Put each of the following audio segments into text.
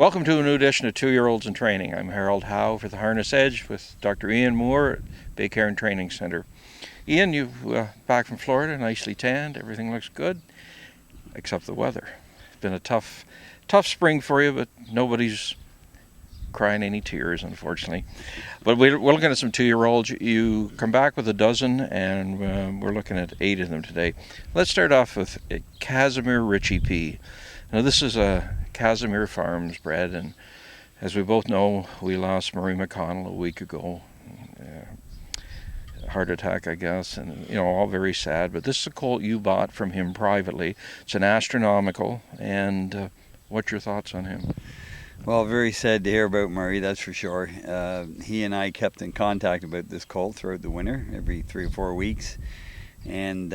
Welcome to a new edition of 2-Year-Olds in Training. I'm Harold Howe for the Harness Edge with Dr. Ian Moore at Bay Cairn Training Center. Ian, you back from Florida, nicely tanned. Everything looks good, except the weather. It's been a tough spring for you, but nobody's crying any tears, unfortunately. But we're looking at some 2-year-olds. You come back with a dozen, and we're looking at 8 of them today. Let's start off with Casimir Richie P. Now, this is a Casimir Farms bred, and as we both know, we lost Marie McConnell a week ago. Heart attack, I guess, and all very sad. But this is a colt you bought from him privately. It's an astronomical, and what's your thoughts on him? Well, very sad to hear about Murray, that's for sure. He and I kept in contact about this colt throughout the winter, every 3 or 4 weeks. And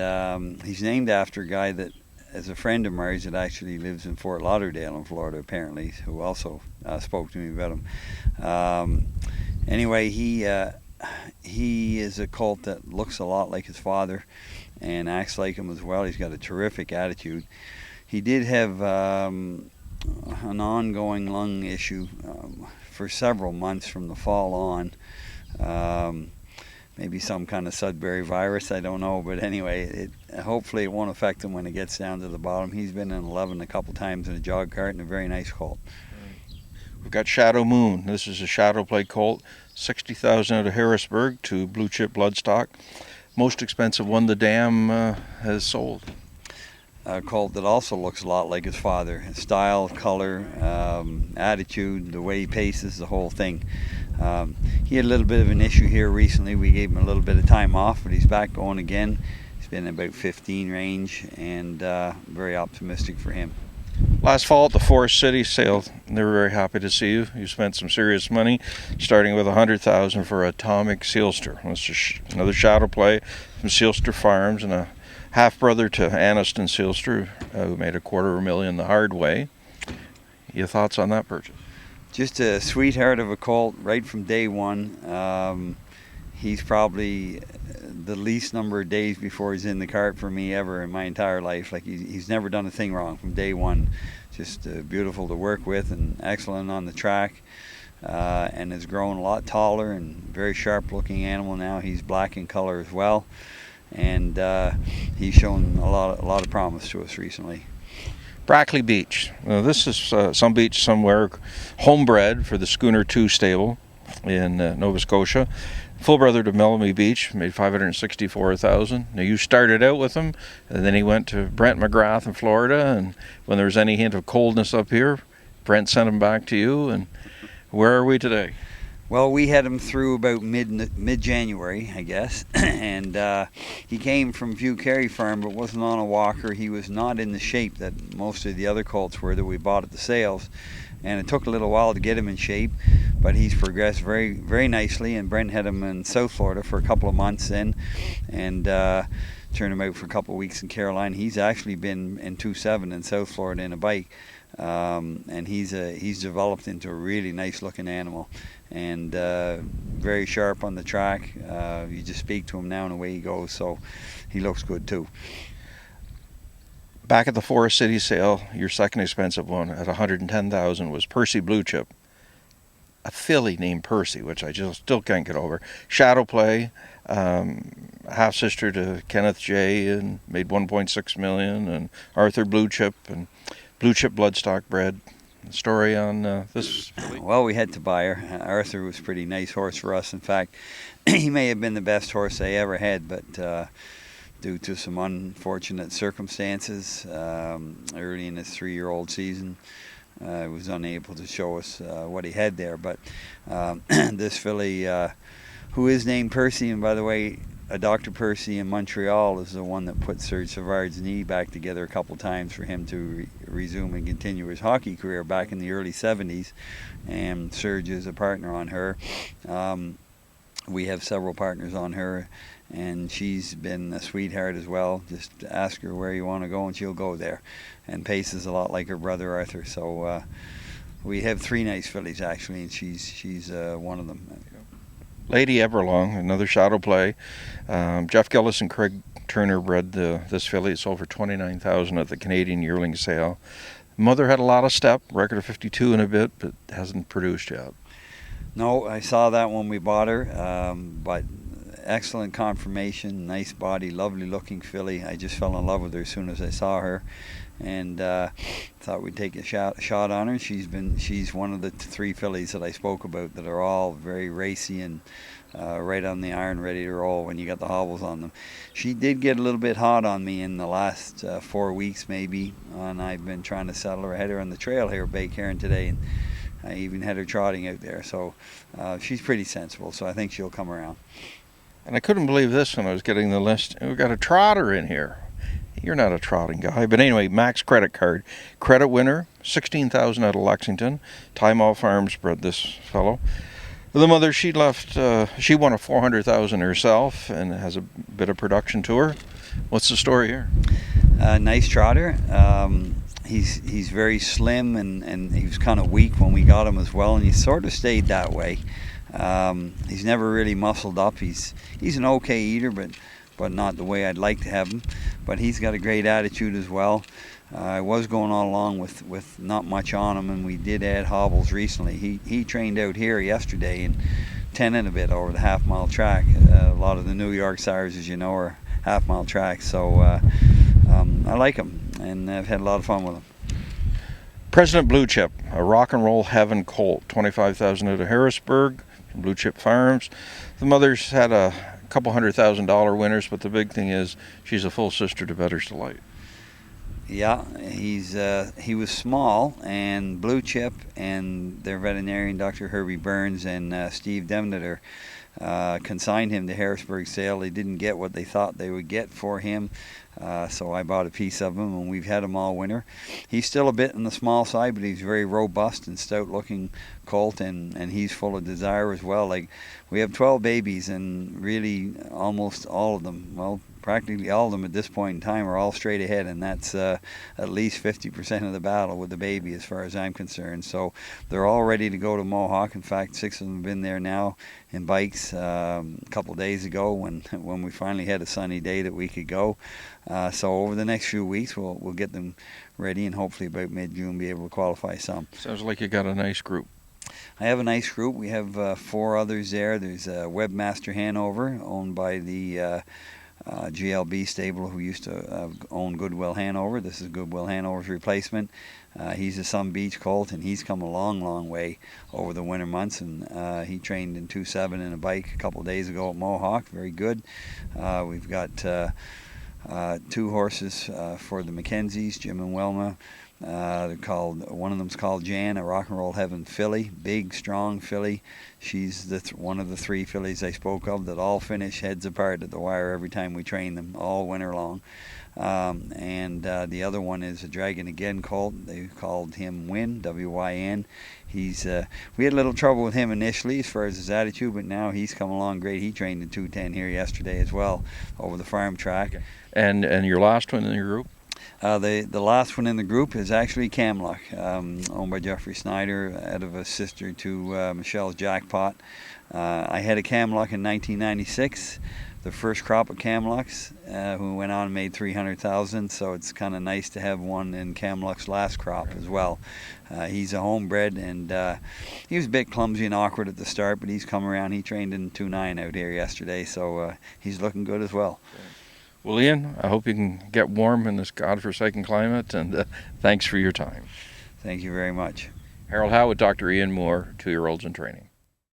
he's named after a guy that is a friend of Murray's that actually lives in Fort Lauderdale in Florida, apparently, who also spoke to me about him. Anyway, he is a colt that looks a lot like his father and acts like him as well. He's got a terrific attitude. He did have an ongoing lung issue for several months from the fall on. Maybe some kind of Sudbury virus, I don't know, but anyway, hopefully it won't affect him when it gets down to the bottom. He's been in 11 a couple times in a jog cart, and a very nice colt. We've got Shadow Moon. This is a Shadow Play colt, $60,000 out of Harrisburg to Blue Chip Bloodstock. Most expensive one the dam has sold. A colt that also looks a lot like his father. His style, color, attitude, the way he paces, the whole thing. He had a little bit of an issue here recently. We gave him a little bit of time off, but he's back going again. He's been in about 15 range, and very optimistic for him. Last fall at the Forest City sale, they were very happy to see you. You spent some serious money, starting with $100,000 for Atomic Sealster. That's just another Shadow Play from Sealster Farms, and a half-brother to Aniston Sealster, who made $250,000 the hard way. Your thoughts on that purchase? Just a sweetheart of a colt right from day one. He's probably the least number of days before he's in the cart for me ever in my entire life. Like he's never done a thing wrong from day one. Just beautiful to work with and excellent on the track. And has grown a lot taller and very sharp looking animal now. He's black in color as well. And he's shown a lot of promise to us recently. Brackley Beach. Now, this is some beach somewhere, homebred for the Schooner 2 stable in Nova Scotia. Full brother to Melanie Beach, made $564,000. Now, you started out with him, and then he went to Brent McGrath in Florida, and when there was any hint of coldness up here, Brent sent him back to you, and where are we today? Well, we had him through about mid-January, I guess, and he came from View Carey Farm, but wasn't on a walker. He was not in the shape that most of the other colts were that we bought at the sales, and it took a little while to get him in shape, but he's progressed very, very nicely, and Brent had him in South Florida for a couple of months then, and turned him out for a couple of weeks in Carolina. He's actually been in 2.7 in South Florida in a bike, and he's developed into a really nice looking animal, and very sharp on the track. You just speak to him now and away he goes, so he looks good too. Back at the Forest City sale, your second expensive one at $110,000 was Percy Blue Chip, a filly named Percy, which I just still can't get over. Shadow Play, half sister to Kenneth J, and made $1.6 million, and Arthur Blue Chip and Blue Chip Bloodstock bred. Story on this filly? Well, we had to buy her. Arthur was a pretty nice horse for us. In fact, he may have been the best horse I ever had, but due to some unfortunate circumstances early in his 3-year-old season, he was unable to show us what he had there. But this filly, who is named Percy, and by the way, Dr. Percy in Montreal is the one that put Serge Savard's knee back together a couple times for him to resume and continue his hockey career back in the early 70s. And Serge is a partner on her. We have several partners on her, and she's been a sweetheart as well. Just ask her where you want to go and she'll go there, and paces a lot like her brother Arthur. So we have 3 nice fillies actually, and she's one of them. Lady Everlong, another Shadow Play. Jeff Gillis and Craig Turner bred this filly. It sold for $29,000 at the Canadian yearling sale. Mother had a lot of step, record of 52 and a bit, but hasn't produced yet. No, I saw that when we bought her, but excellent conformation, nice body, lovely looking filly. I just fell in love with her as soon as I saw her, and thought we'd take a shot on her. She's one of the three fillies that I spoke about that are all very racy and right on the iron, ready to roll when you got the hobbles on them. She did get a little bit hot on me in the last 4 weeks maybe, and I've been trying to settle her. I had her on the trail here at Bay Cairn today, and I even had her trotting out there. So she's pretty sensible, so I think she'll come around. And I couldn't believe this when I was getting the list. We've got a trotter in here. You're not a trotting guy. But anyway, Max Credit Card. Credit winner, $16,000 out of Lexington. Time Off Farms bred this fellow. The mother, she won a $400,000 herself and has a bit of production to her. What's the story here? Nice trotter. He's very slim, and he was kind of weak when we got him as well, and he sort of stayed that way. He's never really muscled up. He's an okay eater, but not the way I'd like to have him. But he's got a great attitude as well. I was going all along with not much on him, and we did add hobbles recently. He trained out here yesterday in 10 and a bit over the half-mile track. A lot of the New York Sires, as you know, are half-mile tracks, so I like him, and I've had a lot of fun with him. President Blue Chip, a rock and roll heaven colt, $25,000 out of Harrisburg from Blue Chip Farms. The mother's had a couple $100,000 winners, but the big thing is she's a full sister to Bettor's Delight. Yeah, he was small, and Blue Chip and their veterinarian, Dr. Herbie Burns, and Steve Demneter consigned him to Harrisburg sale. They didn't get what they thought they would get for him, so I bought a piece of him, and we've had him all winter. He's still a bit on the small side, but he's very robust and stout-looking colt, and he's full of desire as well. Like, we have 12 babies, and really almost all of them, well, practically all of them at this point in time are all straight ahead, and that's at least 50% of the battle with the baby as far as I'm concerned. So they're all ready to go to Mohawk. In fact, 6 of them have been there now in bikes a couple of days ago when we finally had a sunny day that we could go. So over the next few weeks we'll get them ready, and hopefully about mid-June be able to qualify some. Sounds like you got a nice group. I have a nice group. We have 4 others there. There's Webmaster Hanover, owned by the GLB stable, who used to own Goodwill Hanover. This is Goodwill Hanover's replacement. He's a Sun Beach colt, and he's come a long way over the winter months, and he trained in 2.7 in a bike a couple of days ago at Mohawk. Very good. We've got 2 horses for the Mackenzies, Jim and Wilma. One of them's called Jan, a rock and roll heaven filly, big, strong filly. She's one of the 3 fillies I spoke of that all finish heads apart at the wire every time we train them, all winter long. And the other one is a Dragon Again colt. They called him Win, W-Y-N. We had a little trouble with him initially as far as his attitude, but now he's come along great. He trained in 210 here yesterday as well over the farm track. Okay. And your last one in your group? The last one in the group is actually Camlock, owned by Jeffrey Snyder, out of a sister to Michelle's Jackpot. I had a Camlock in 1996, the first crop of Camlocks, who went on and made 300,000. So it's kind of nice to have one in Camlock's last crop as well. He's a homebred, and he was a bit clumsy and awkward at the start, but he's come around. He trained in 2.9 out here yesterday, so he's looking good as well. Well, Ian, I hope you can get warm in this godforsaken climate, and thanks for your time. Thank you very much. Harold Howe with Dr. Ian Moore, 2-year-olds in training.